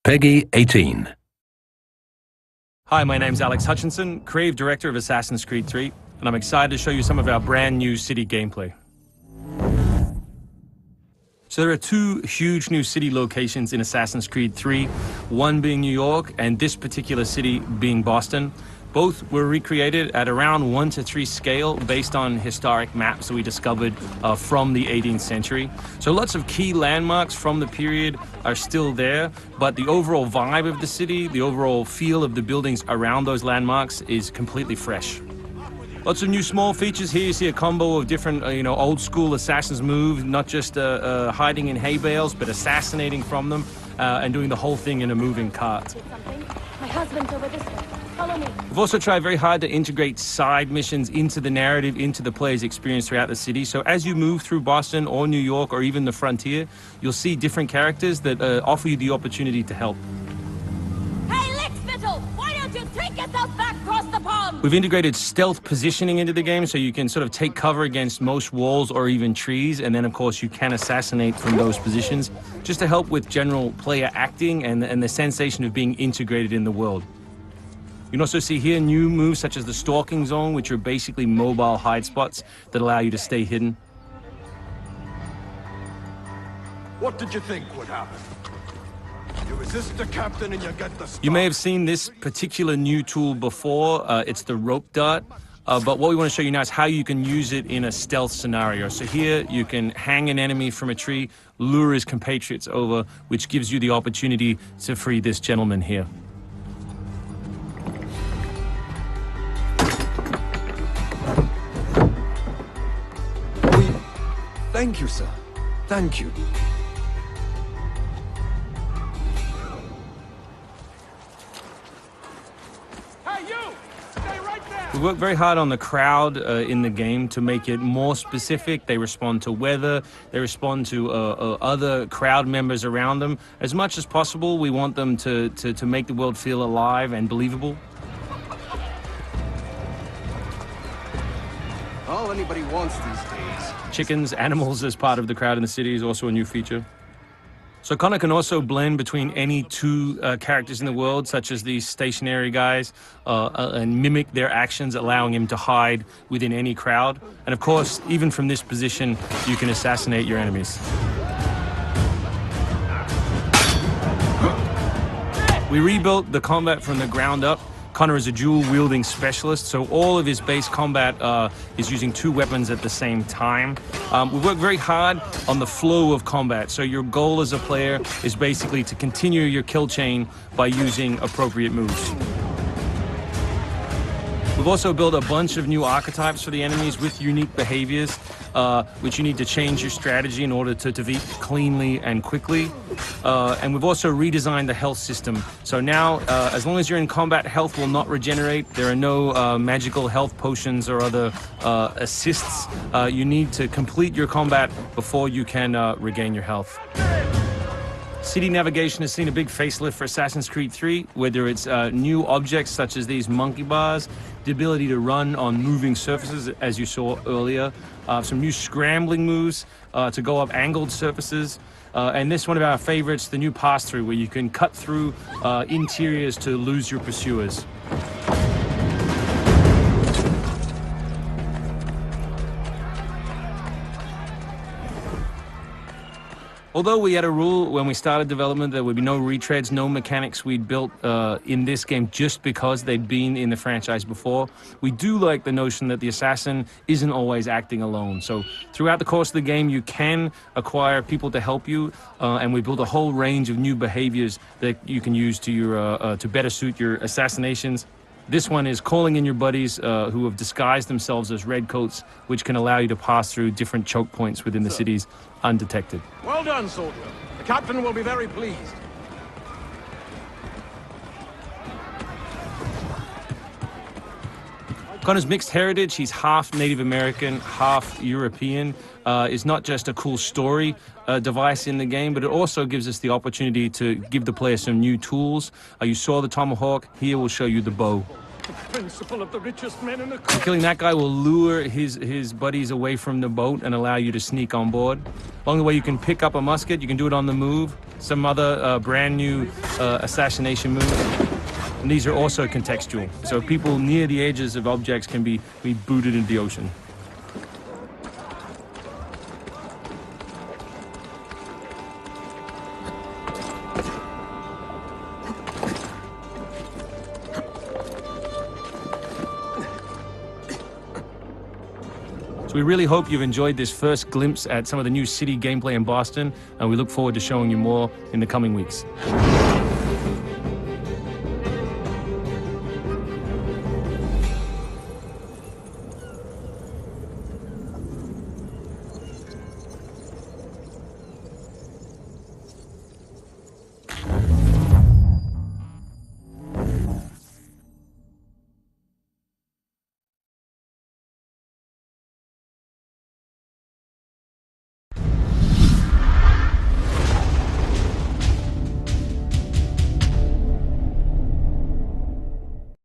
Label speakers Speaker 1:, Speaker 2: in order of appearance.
Speaker 1: Peggy 18.
Speaker 2: Hi, my name's Alex Hutchinson, Creative Director of Assassin's Creed 3, and I'm excited to show you some of our brand new city gameplay. So there are two huge new city locations in Assassin's Creed 3, one being New York and this particular city being Boston. Both were recreated at around 1:3 scale based on historic maps that we discovered from the 18th century. So lots of key landmarks from the period are still there, but the overall vibe of the city, the overall feel of the buildings around those landmarks is completely fresh. Lots of new small features here. You see a combo of different, old school assassin's moves, not just hiding in hay bales, but assassinating from them and doing the whole thing in a moving cart.
Speaker 3: My husband's over this way. Follow me.
Speaker 2: We've also tried very hard to integrate side missions into the narrative, into the player's experience throughout the city. So as you move through Boston or New York or even the frontier, you'll see different characters that offer you the opportunity to help.
Speaker 3: Hey, Lickspittle! Why don't you take yourself back across the pond?
Speaker 2: We've integrated stealth positioning into the game, so you can sort of take cover against most walls or even trees, and then of course you can assassinate from those positions, just to help with general player acting and the sensation of being integrated in the world. You can also see here new moves such as the stalking zone, which are basically mobile hide spots that allow you to stay hidden.
Speaker 4: What did you think would happen? You resist the captain and you get the start.
Speaker 2: You may have seen this particular new tool before. It's the rope dart. But what we want to show you now is how you can use it in a stealth scenario. So here you can hang an enemy from a tree, lure his compatriots over, which gives you the opportunity to free this gentleman here.
Speaker 4: Thank you, sir. Thank you.
Speaker 5: Hey, you! Stay right there!
Speaker 2: We work very hard on the crowd in the game to make it more specific. They respond to weather, they respond to other crowd members around them. As much as possible, we want them to make the world feel alive and believable.
Speaker 4: All anybody wants these days.
Speaker 2: Chickens, animals as part of the crowd in the city is also a new feature. So Connor can also blend between any two characters in the world, such as these stationary guys, and mimic their actions, allowing him to hide within any crowd. And of course, even from this position, you can assassinate your enemies. We rebuilt the combat from the ground up. Connor is a dual-wielding specialist, so all of his base combat is using two weapons at the same time. We work very hard on the flow of combat, so your goal as a player is basically to continue your kill chain by using appropriate moves. We've also built a bunch of new archetypes for the enemies with unique behaviors, which you need to change your strategy in order to defeat cleanly and quickly. And we've also redesigned the health system. So now, as long as you're in combat, health will not regenerate. There are no magical health potions or other assists. You need to complete your combat before you can regain your health. City navigation has seen a big facelift for Assassin's Creed 3, whether it's new objects such as these monkey bars, the ability to run on moving surfaces, as you saw earlier, some new scrambling moves to go up angled surfaces, and this one of our favorites, the new pass-through, where you can cut through interiors to lose your pursuers. Although we had a rule when we started development there would be no retreads, no mechanics we'd built in this game just because they'd been in the franchise before, we do like the notion that the assassin isn't always acting alone. So throughout the course of the game, you can acquire people to help you, and we built a whole range of new behaviors that you can use to your to better suit your assassinations. This one is calling in your buddies who have disguised themselves as redcoats, which can allow you to pass through different choke points within the cities undetected.
Speaker 5: Well done, soldier. The captain will be very pleased.
Speaker 2: Connor's mixed heritage, he's half Native American, half European, is not just a cool story device in the game, but it also gives us the opportunity to give the player some new tools. You saw the tomahawk, here we'll show you the bow.
Speaker 5: The principle of the richest men in the country.
Speaker 2: Killing that guy will lure his buddies away from the boat and allow you to sneak on board. Along the way, you can pick up a musket. You can do it on the move. Some other brand new assassination moves. And these are also contextual. So people near the edges of objects can be booted into the ocean. So we really hope you've enjoyed this first glimpse at some of the new city gameplay in Boston, and we look forward to showing you more in the coming weeks.